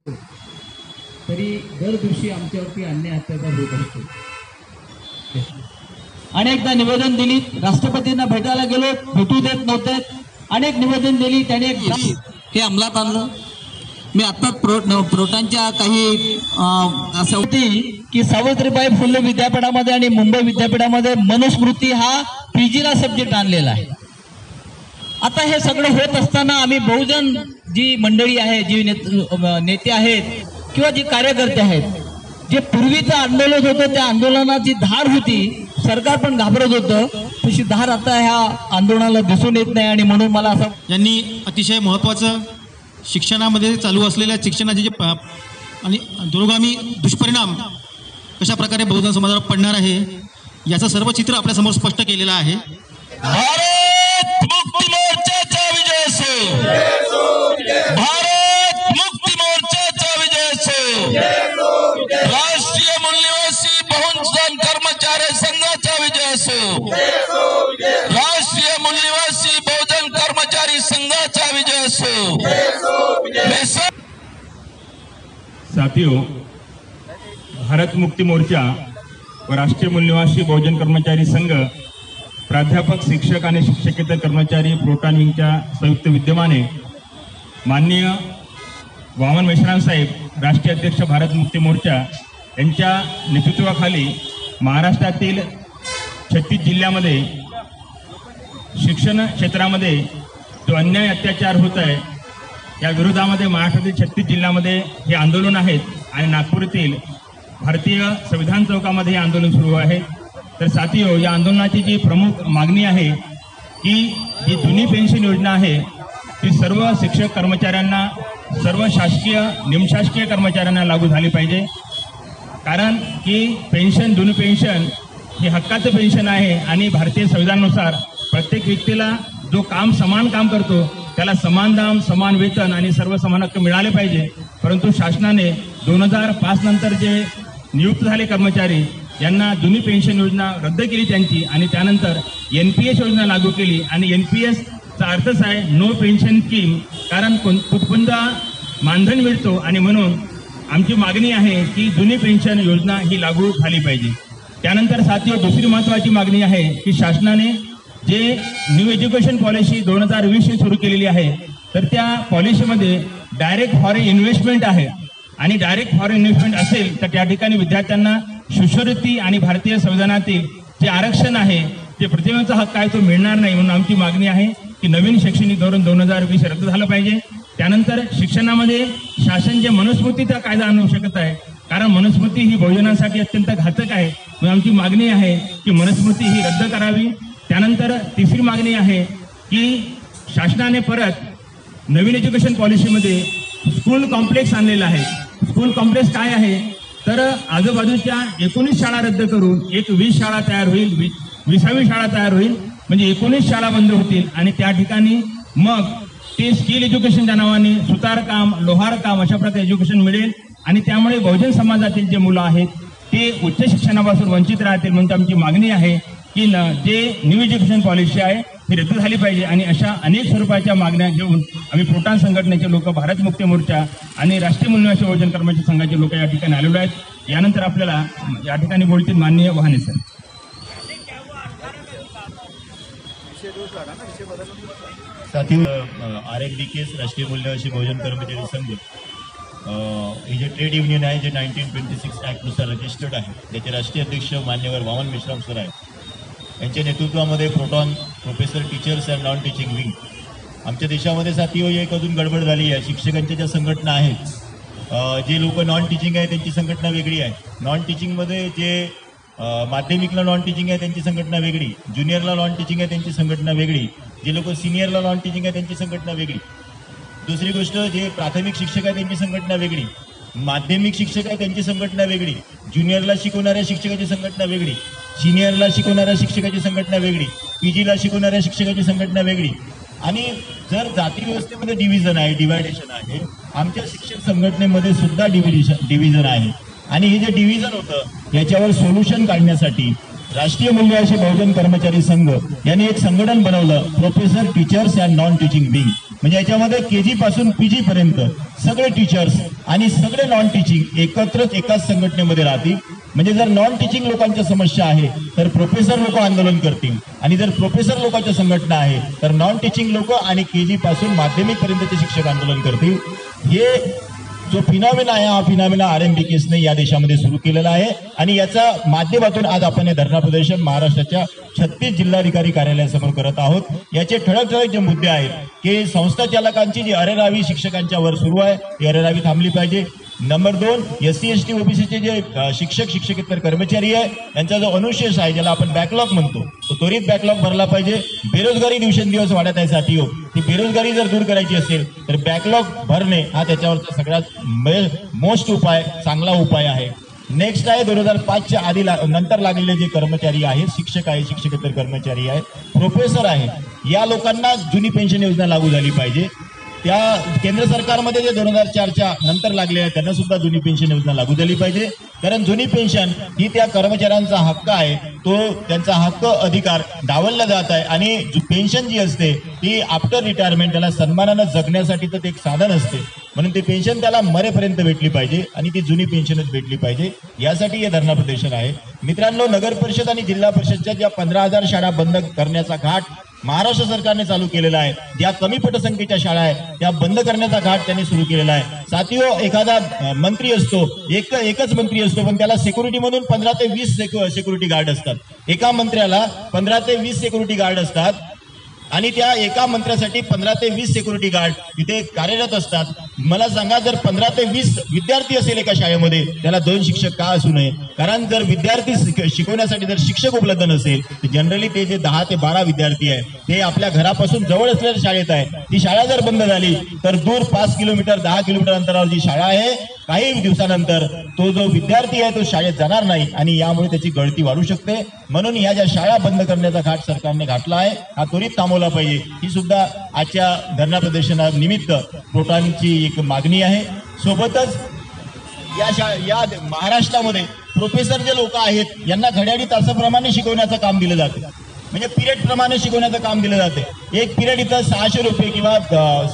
तरी दर दिवशी आमच्यावरती अन्याय अत्याचार होत असतो. अनेकदा निवेदन दिली, राष्ट्रपतींना भेटायला गेलो, भेटू देत नव्हते. अनेक निवेदन दिली, त्याने हे अंमलात आणलं. मी आता प्रोटांच्या काही असं होती की सावित्रीबाई फुले विद्यापीठामध्ये आणि मुंबई विद्यापीठामध्ये मनुस्मृती हा पीजीला सब्जेक्ट आणलेला आहे. आता हे सगळं होत असताना आम्ही बहुजन जी मंडळी आहे, जी नेते आहेत किंवा जी कार्यकर्ते आहेत, जे पूर्वीचं आंदोलन होतं त्या आंदोलनाची धार होती, सरकार पण घाबरत होतं, तशी धार आता ह्या आंदोलनाला दिसून येत नाही. आणि म्हणून मला असं यांनी अतिशय महत्त्वाचं शिक्षणामध्ये चालू असलेल्या शिक्षणाचे जे आणि दुर्गामी दुष्परिणाम कशा प्रकारे बहुजन समाजावर पडणार आहे याचं सर्व चित्र आपल्यासमोर स्पष्ट केलेलं आहे. भारत मुक्ती मोर्चाचा विजय असो, भारत मुक्ती मोर्चाचा विजय असो, राष्ट्रीय मूल्यवासी बहुजन कर्मचारी संघाचा विजय असो, राष्ट्रीय मूल्यवासी बहुजन कर्मचारी संघाचा विजय असो. साथियों, भारत मुक्ती मोर्चा व राष्ट्रीय मूल्यवासी बहुजन कर्मचारी संघ, प्राध्यापक, शिक्षक आणि शिक्षकेतर कर्मचारी प्रोटॉन विंगच्या संयुक्त विद्यमाने माननीय वामन मेश्राम साहेब, राष्ट्रीय अध्यक्ष भारत मुक्ती मोर्चा यांच्या नेतृत्वाखाली महाराष्ट्रातील 36 जिल्ह्यामध्ये शिक्षण क्षेत्रामध्ये जो अन्याय अत्याचार होत आहे या विरोधामध्ये महाराष्ट्रातील 36 जिल्ह्यामध्ये हे आंदोलन आहेत. आणि नागपूर येथील भारतीय संविधान चौकामध्ये हे आंदोलन सुरू आहे. तर साथियो, या आंदोलनाची जी प्रमुख मागणी आहे की जी जुनी पेन्शन योजना आहे ती सर्व शिक्षक कर्मचाऱ्यांना, सर्व शासकीय निमशासकीय कर्मचाऱ्यांना लागू झाली पाहिजे. कारण की पेन्शन, जुनी पेन्शन हे हक्काचं पेन्शन आहे आणि भारतीय संविधानानुसार प्रत्येक व्यक्तीला जो समान काम करतो त्याला समान दाम, समान वेतन आणि सर्व समान हक्क मिळाले पाहिजे. परंतु शासनाने 2005 नंतर जे नियुक्त झाले कर्मचारी यांना जुनी पेन्शन योजना रद्द केली त्यांची, आणि त्यानंतर NPS योजना लागू केली. आणि NPSचा अर्थच आहे नो पेन्शन स्कीम, कारण कुटुंबा मानधन मिळतो. आणि म्हणून आमची मागणी आहे की जुनी पेन्शन योजना ही लागू झाली पाहिजे. त्यानंतर साथियों, दुसरी महत्त्वाची मागणी आहे की शासनाने जे न्यू एज्युकेशन पॉलिसी 2020 सुरू केलेली आहे, तर त्या पॉलिसीमध्ये डायरेक्ट फॉरेन इन्व्हेस्टमेंट आहे. आणि डायरेक्ट फॉरेन इन्व्हेस्टमेंट असेल तर त्या ठिकाणी विद्यार्थ्यांना शिष्यवृत्ती आणि भारतीय संविधानातील जे आरक्षण आहे, जे प्रतिमेचा हक्क आहे तो मिळणार नाही. म्हणून आमची मागणी आहे की नवीन शैक्षणिक धोरण 2020 रद्द झालं पाहिजे. त्यानंतर शिक्षणामध्ये शासन जे मनुस्मृतीचा कायदा आणू शकत आहे, कारण मनुस्मृती ही बहुजनांसाठी अत्यंत घातक आहे. म्हणून आमची मागणी आहे की मनुस्मृती ही रद्द करावी. त्यानंतर तिसरी मागणी आहे की शासनाने परत नवीन एज्युकेशन पॉलिसीमध्ये स्कूल कॉम्प्लेक्स आणलेला आहे. स्कूल कॉम्प्लेक्स काय आहे, तर आजूबाजूच्या 19 शाळा रद्द करून एक 20 शाळा तयार होईल, 20वी शाळा तयार होईल. म्हणजे 19 शाळा बंद होतील आणि त्या ठिकाणी मग ते स्किल एज्युकेशनच्या नावाने सुतारकाम, लोहारकाम अशा प्रकारे एज्युकेशन मिळेल. आणि त्यामुळे बहुजन समाजातील जे मुलं आहेत ते उच्च शिक्षणापासून वंचित राहतील. म्हणून आमची मागणी आहे की जे न्यू एज्युकेशन पॉलिसी आहे ही रद्द झाली पाहिजे. आणि अशा अनेक स्वरूपाच्या मागण्या घेऊन आम्ही प्रोटॉन संघटनेचे लोक, भारत मुक्ती मोर्चा आणि राष्ट्रीय मूल्यवासी बहुजन कर्मचारी संघाचे लोक या ठिकाणी आलेलो आहेत. यानंतर आपल्याला या ठिकाणी बोलतील माननीय वहाने सर. साथियों, RFDKS राष्ट्रीय मूल्यवासी बहुजन कर्मचारी संघ हे जे ट्रेड युनियन आहे जे 1926 ॲक्टनुसार रजिस्टर्ड आहे, त्याचे राष्ट्रीय अध्यक्ष मान्यवर वामन मेश्राम सर आहेत. यांच्या नेतृत्वामध्ये proton, professor, teachers and non teaching wing. आमच्या देशामध्ये साथियों एक अजून गडबड झाली आहे. शिक्षकांच्या ज्या संघटना आहेत, जे लोक नॉन टीचिंग आहे त्यांची संघटना वेगळी आहे. नॉन टीचिंगमध्ये जे माध्यमिकला नॉन टीचिंग आहे त्यांची संघटना वेगळी, ज्युनियरला नॉन टीचिंग आहे त्यांची संघटना वेगळी, जे लोक सिनियरला नॉन टीचिंग आहे त्यांची संघटना वेगळी. दुसरी गोष्ट, जे प्राथमिक शिक्षक आहे त्यांची संघटना वेगळी, माध्यमिक शिक्षक आहे त्यांची संघटना वेगळी, ज्युनियरला शिकवणाऱ्या शिक्षकाची संघटना वेगळी, सिनियरला शिकवणाऱ्या शिक्षकाची संघटना वेगळी, PGला शिकवणाऱ्या शिक्षकाची संघटना वेगळी. आणि जर जाती व्यवस्थेमध्ये डिव्हायडेशन आहे, आमच्या शिक्षक संघटनेमध्ये सुद्धा डिव्हिजन आहे. आणि हे जे डिव्हिजन होतं याच्यावर सोल्युशन काढण्यासाठी राष्ट्रीय मूल्यवासी बहुजन कर्मचारी संघ यांनी एक संघटन बनवलं, professor, teachers and non teaching wing. म्हणजे याच्यामध्ये KG पासून PG पर्यंत सगळे टीचर्स आणि सगळे नॉन टीचिंग एकत्रच एकाच संघटनेमध्ये राहतील. म्हणजे जर नॉन टीचिंग लोकांच्या समस्या आहे तर प्रोफेसर लोक आंदोलन करतील, आणि जर प्रोफेसर लोकांच्या संघटना आहे तर नॉन टीचिंग लोक आणि KG पासून माध्यमिक पर्यंतचे शिक्षक आंदोलन करतील. हे जो फिनॉमिना आहे हा फिनॉमिना RMDKSने या देशामध्ये सुरू केलेला आहे, आणि याच्या माध्यमातून आज आपण हे धरणा प्रदर्शन महाराष्ट्राच्या 36 जिल्हाधिकारी कार्यालयासमोर करत आहोत. याचे ठळक जे मुद्दे आहेत की संस्था चालकांची जी अरेरावी शिक्षकांच्या वर सुरू आहे ती अरेरावी थांबली पाहिजे. नंबर 2, SC ST OBCचे जे शिक्षक शिक्षकेतर कर्मचारी आहे त्यांचा जो अनुशेष आहे ज्याला आपण बॅकलॉग म्हणतो तो त्वरित बॅकलॉग भरला पाहिजे. बेरोजगारी दिवसेंदिवस वाढत आहे साथी हो, ती बेरोजगारी जर दूर करायची असेल तर बॅकलॉग भरणे हा त्याच्यावरचा सगळ्यात मोस्ट उपाय, चांगला उपाय आहे. नेक्स्ट आहे 2005च्या आधी नंतर लागलेले जे कर्मचारी आहेत, शिक्षक आहे, शिक्षकेतर कर्मचारी आहे, प्रोफेसर आहे, या लोकांना जुनी पेन्शन योजना लागू झाली पाहिजे. त्या केंद्र सरकारमध्ये जे 2004च्या नंतर लागले आहे त्यांना सुद्धा जुनी पेन्शन योजना लागू झाली पाहिजे. कारण जुनी पेन्शन ही त्या कर्मचाऱ्यांचा हक्क आहे, तो त्यांचा हक्क अधिकार डावलला जात आहे. आणि पेन्शन जी असते ती आफ्टर रिटायरमेंट त्याला सन्मानानं जगण्यासाठी तर ते एक साधन असते, म्हणून ते पेन्शन त्याला मरेपर्यंत भेटली पाहिजे आणि ती जुनी पेन्शनच भेटली पाहिजे. यासाठी हे धरणा प्रदर्शन आहे. मित्रांनो, नगर परिषद आणि जिल्हा परिषदच्या ज्या 15,000 शाळा बंद करण्याचा घाट महाराष्ट्र सरकारने चालू केलेला आहे, ज्या कमी पटसंख्येच्या शाळा आहेत त्या बंद करण्याचा घाट त्यांनी सुरू केलेला आहे. साथीहो, एखादा मंत्री असतो, एकच मंत्री असतो, पण त्याला सिक्युरिटी म्हणून 15 ते 20 सिक्युरिटी गार्ड असतात. एका मंत्र्याला 15 ते 20 सिक्युरिटी गार्ड असतात, आणि त्या एका मंत्र्यासाठी 15 ते 20 सिक्युरिटी गार्ड तिथे कार्यरत असतात. मला सांगा, जर 15 ते 20 विद्यार्थी असेल एका शाळेमध्ये त्याला 2 शिक्षक का असू नये? कारण जर विद्यार्थी शिकवण्यासाठी जर शिक्षक उपलब्ध नसेल तर जनरली ते जे 10 ते 12 विद्यार्थी आहे ते आपल्या घरापासून जवळ असलेल्या शाळेत आहे. ती शाळा जर बंद झाली तर दूर 5 किलोमीटर 10 किलोमीटर अंतरावर जी शाळा आहे काही दिवसानंतर तो जो विद्यार्थी आहे तो शाळेत जाणार नाही, आणि यामुळे त्याची गळती वाढू शकते. म्हणून या ज्या शाळा बंद करण्याचा घाट सरकारने घातला आहे हा त्वरित थांबवला पाहिजे. ही सुद्धा आजच्या धरणा प्रदर्शनानिमित्त प्रोटांची एक मागणी आहे. सोबतच या महाराष्ट्रामध्ये प्रोफेसर जे लोक आहेत यांना घड्याळी तासाप्रमाणे शिकवण्याचं काम दिलं जाते, म्हणजे पिरियड प्रमाणे शिकवण्याचं काम दिलं जाते. एक पिरियड इथं 600 रुपये किंवा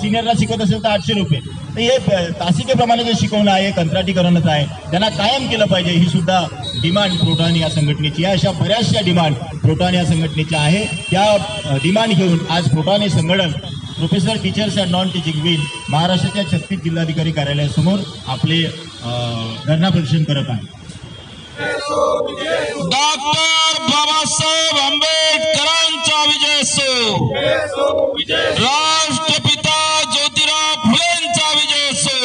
सिनियरला शिकवत असेल तर 800 रुपये. तर हे तासिकेप्रमाणे जे शिकवणं आहे कंत्राटीकरणच आहे, त्यांना कायम केलं पाहिजे. ही सुद्धा डिमांड प्रोटान या संघटनेची आहे. अशा बऱ्याचशा डिमांड प्रोटान या संघटनेच्या आहे. त्या डिमांड घेऊन आज प्रोटान हे संघटन professor, teachers and non teaching wing महाराष्ट्राच्या 36 जिल्हाधिकारी कार्यालयासमोर आपले धरणा प्रदर्शन करत आहे. डॉक्टर बाबासाहेब आंबेडकरांचा विजय सो, राष्ट्रपिता ज्योतिराव फुलेंचा विजय सो,